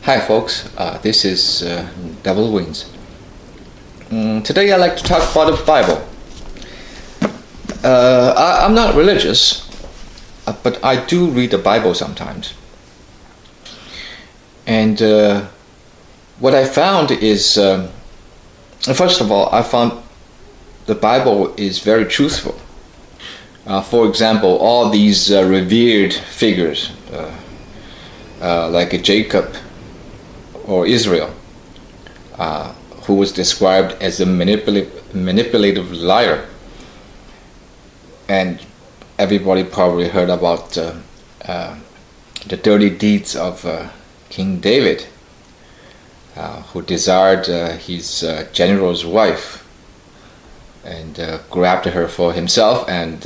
Hi folks, this is Devil Wings. Today I'd like to talk about the Bible. I'm not religious, but I do read the Bible sometimes. And what I found is, first of all, I found the Bible is very truthful. For example, all these revered figures like Jacob or Israel, who was described as a manipulative liar. And everybody probably heard about the dirty deeds of King David, who desired his general's wife and grabbed her for himself and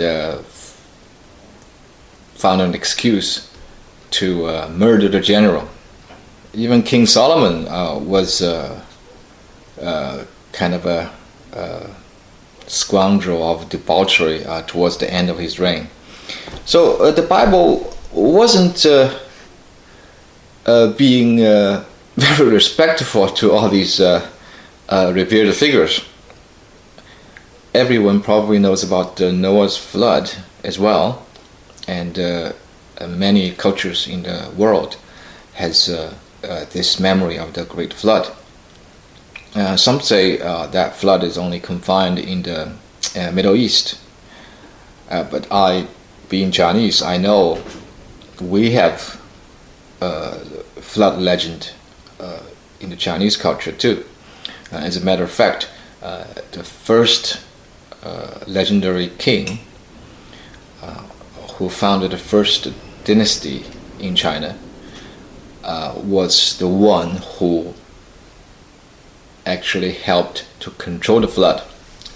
found an excuse to murder the general. Even King Solomon was kind of a scoundrel of debauchery towards the end of his reign. So the Bible wasn't being very respectful to all these revered figures. Everyone probably knows about Noah's flood as well, and many cultures in the world has this memory of the Great Flood. Some say that flood is only confined in the Middle East, but I, being Chinese, I know we have flood legend in the Chinese culture too. As a matter of fact, the first legendary king who founded the first dynasty in China was the one who actually helped to control the flood,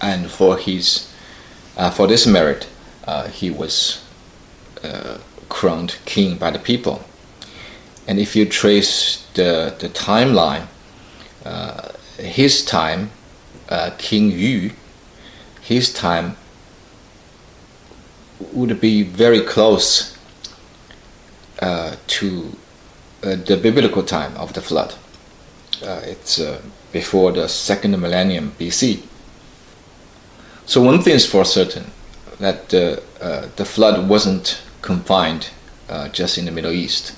and for this merit he was crowned king by the people. And if you trace the timeline, his time, King Yu, his time would be very close to the biblical time of the flood. It's before the second millennium BC. So one thing is for certain, that the flood wasn't confined just in the Middle East.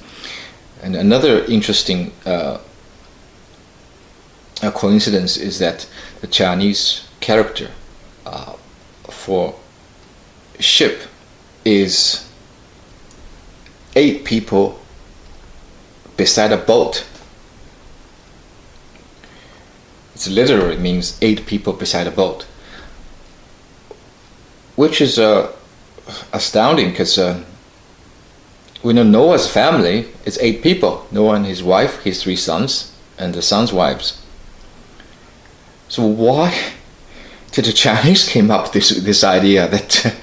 And another interesting coincidence is that the Chinese character for ship is 8 people beside a boat. It literally means 8 people beside a boat, which is astounding, because we know Noah's family is 8 people: Noah and his wife, his 3 sons, and the sons' wives. So why did the Chinese came up with this idea that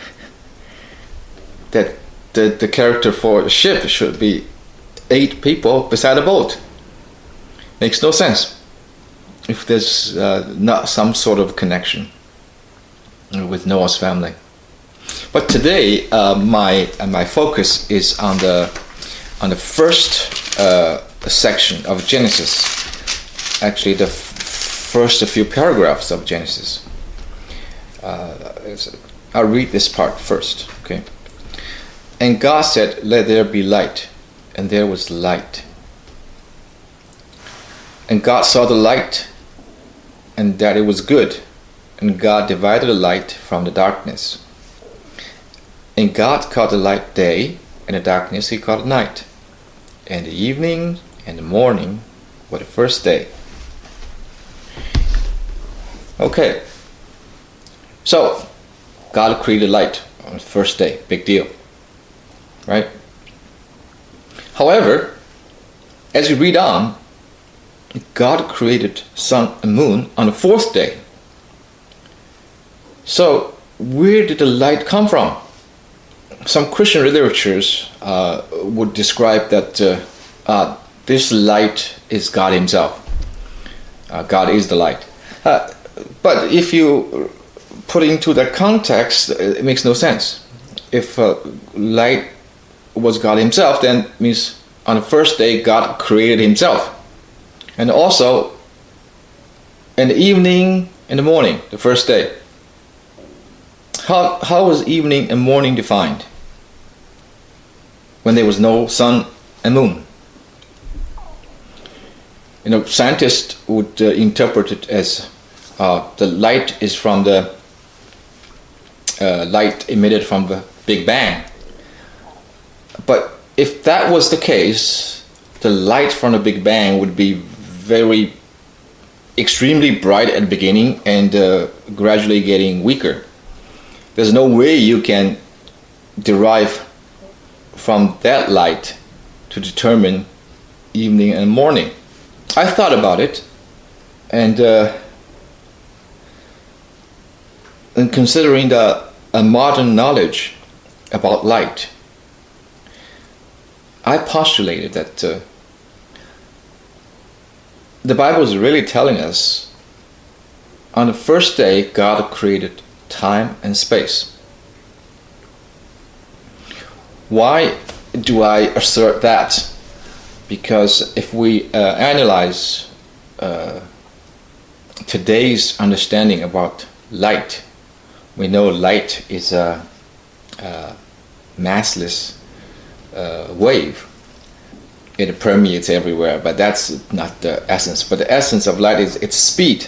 the character for a ship should be 8 people beside a boat? Makes no sense if there's not some sort of connection with Noah's family. But today my focus is on the first section of Genesis. Actually, the first few paragraphs of Genesis. I'll read this part first. Okay. And God said, "Let there be light," and there was light. And God saw the light, and that it was good. And God divided the light from the darkness. And God called the light day, and the darkness he called night. And the evening and the morning were the first day. Okay. So, God created light on the first day. Big deal. Right? However, as you read on, God created sun and moon on the 4th day. So, where did the light come from? Some Christian literatures would describe that this light is God himself. God is the light. But if you put it into the context, it makes no sense. If light was God himself, then it means on the first day God created himself. And also, in the evening and the morning, the first day. How was evening and morning defined? When there was no sun and moon. Scientists would interpret it as the light is from the light emitted from the Big Bang. But if that was the case, the light from the Big Bang would be very extremely bright at the beginning and gradually getting weaker. There's no way you can derive from that light to determine evening and morning. I thought about it, and considering the modern knowledge about light, I postulated that the Bible is really telling us on the first day God created time and space. Why do I assert that? Because if we analyze today's understanding about light, we know light is a massless wave. It permeates everywhere, but that's not the essence. But the essence of light is its speed.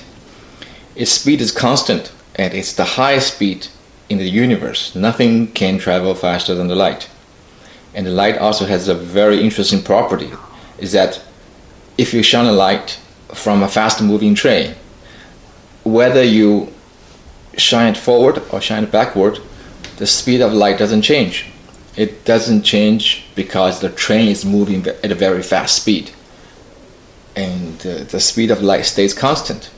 Its speed is constant, and it's the highest speed in the universe. Nothing can travel faster than the light. And the light also has a very interesting property, is that if you shine a light from a fast-moving train, whether you shine it forward or shine it backward, the speed of light doesn't change. It doesn't change because the train is moving at a very fast speed, and the speed of light stays constant.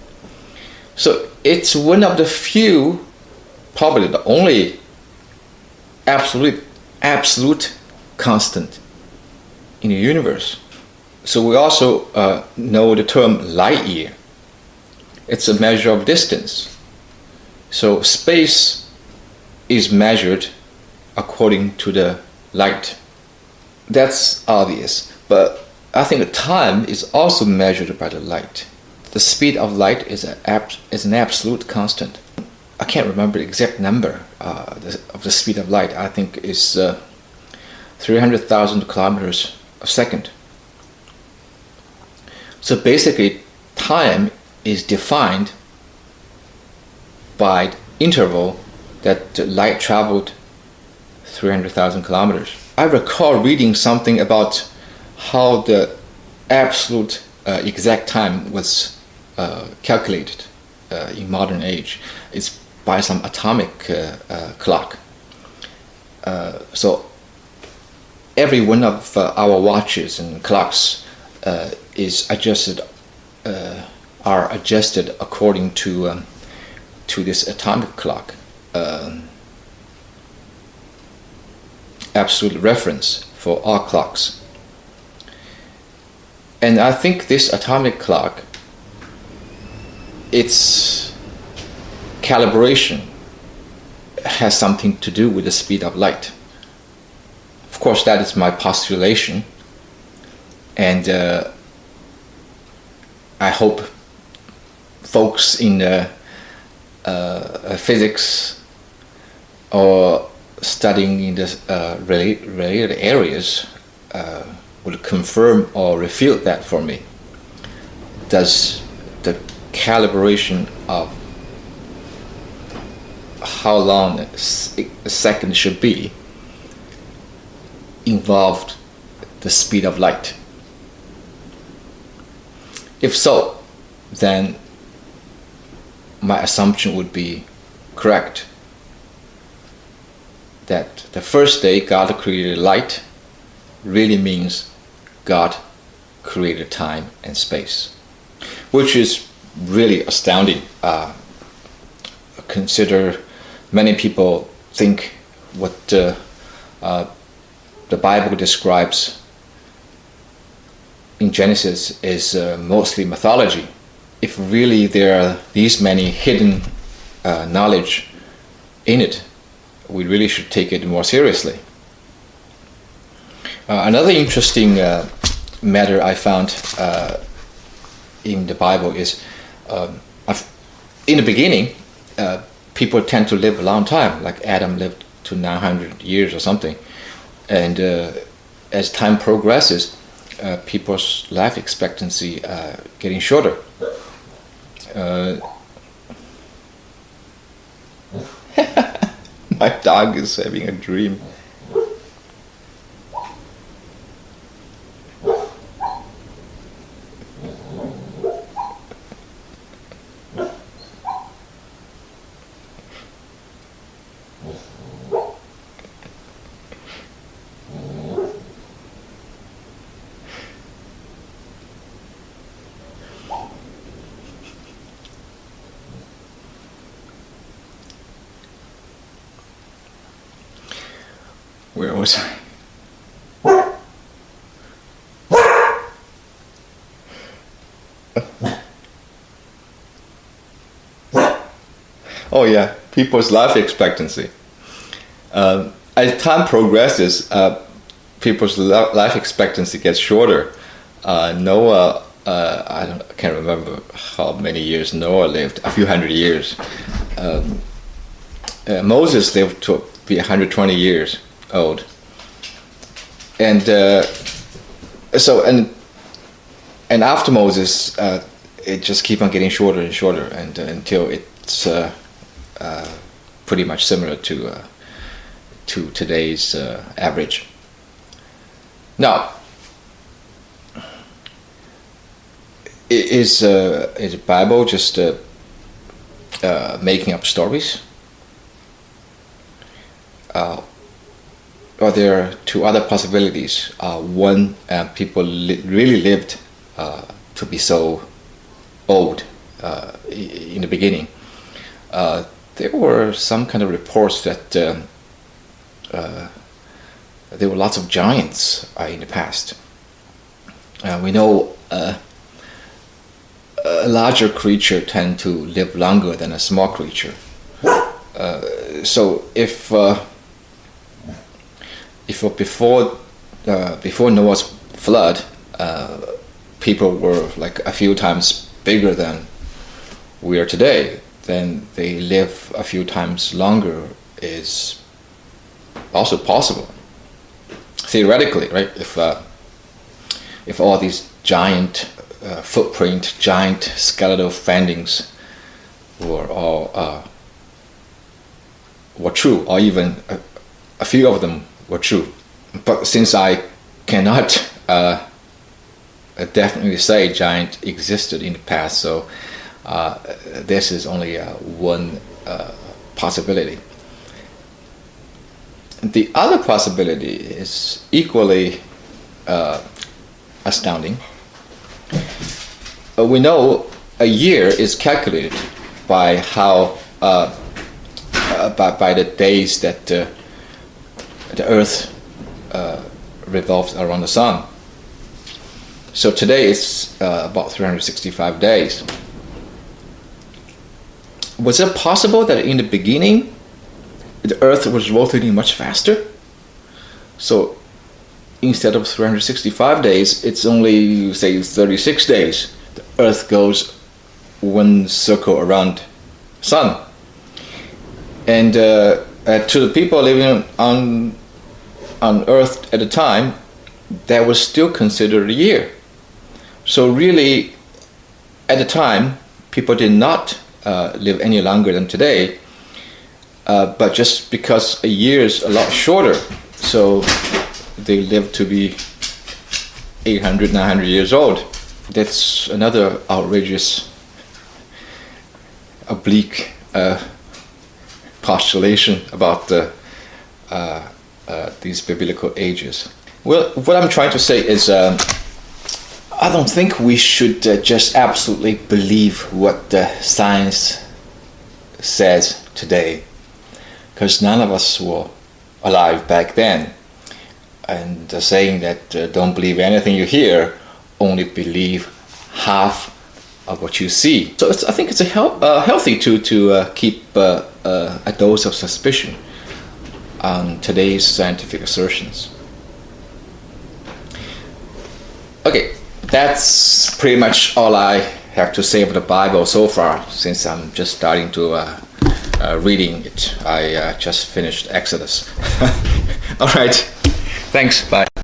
So it's one of the few, probably the only absolute constant in the universe. So we also know the term light year. It's a measure of distance. So space is measured according to the light. That's obvious, but I think the time is also measured by the light. The speed of light is an absolute constant. I can't remember the exact number of the speed of light. I think it's 300,000 kilometers a second. So basically, time is defined by the interval that the light traveled 300,000 kilometers. I recall reading something about how the absolute exact time was calculated in modern age. It's by some atomic clock. So every one of our watches and clocks is adjusted, are adjusted according to this atomic clock. Absolute reference for all clocks. And I think this atomic clock, its calibration has something to do with the speed of light. Of course, that is my postulation, and I hope folks in physics or studying in the related areas will confirm or refute that for me. Does the calibration of how long a second should be involved the speed of light? If so, then my assumption would be correct, that the first day God created light really means God created time and space, which is really astounding. Consider many people think what the Bible describes in Genesis is mostly mythology. If really there are these many hidden knowledge in it, we really should take it more seriously. Another interesting matter I found in the Bible is, in the beginning, people tend to live a long time, like Adam lived to 900 years or something. And as time progresses, people's life expectancy getting shorter. My dog is having a dream. Where was I? Oh yeah, people's life expectancy. As time progresses, people's life expectancy gets shorter. Noah, I can't remember how many years Noah lived, a few hundred years. Moses lived to be 120 years old. And and after Moses, it just keep on getting shorter and shorter, and until it's pretty much similar to today's average. Now, is the Bible just making up stories? Or there are two other possibilities. One, people really lived to be so old in the beginning. There were some kind of reports that there were lots of giants in the past. We know a larger creature tend to live longer than a small creature. So if before Noah's flood, people were like a few times bigger than we are today, then they live a few times longer is also possible. Theoretically, right? If all these giant footprint, giant skeletal findings were all were true, or even a few of them were true. But since I cannot definitely say giant existed in the past, so this is only one possibility. The other possibility is equally astounding. We know a year is calculated by how by the days that the Earth revolves around the sun. So today it's about 365 days. Was it possible that in the beginning the Earth was rotating much faster? So instead of 365 days, it's only, say, 36 days. The Earth goes one circle around the sun. And to the people living on Earth at the time, that was still considered a year. So really, at the time, people did not live any longer than today, but just because a year is a lot shorter, so they live to be 800, 900 years old. That's another outrageous, oblique postulation about these biblical ages. Well, what I'm trying to say is I don't think we should just absolutely believe what science says today, because none of us were alive back then. And saying that don't believe anything you hear, only believe half of what you see. So I think it's healthy to keep a dose of suspicion on today's scientific assertions. Okay, thank that's pretty much all I have to say of the Bible so far, since I'm just starting to reading it. I just finished Exodus. All right, thanks, bye.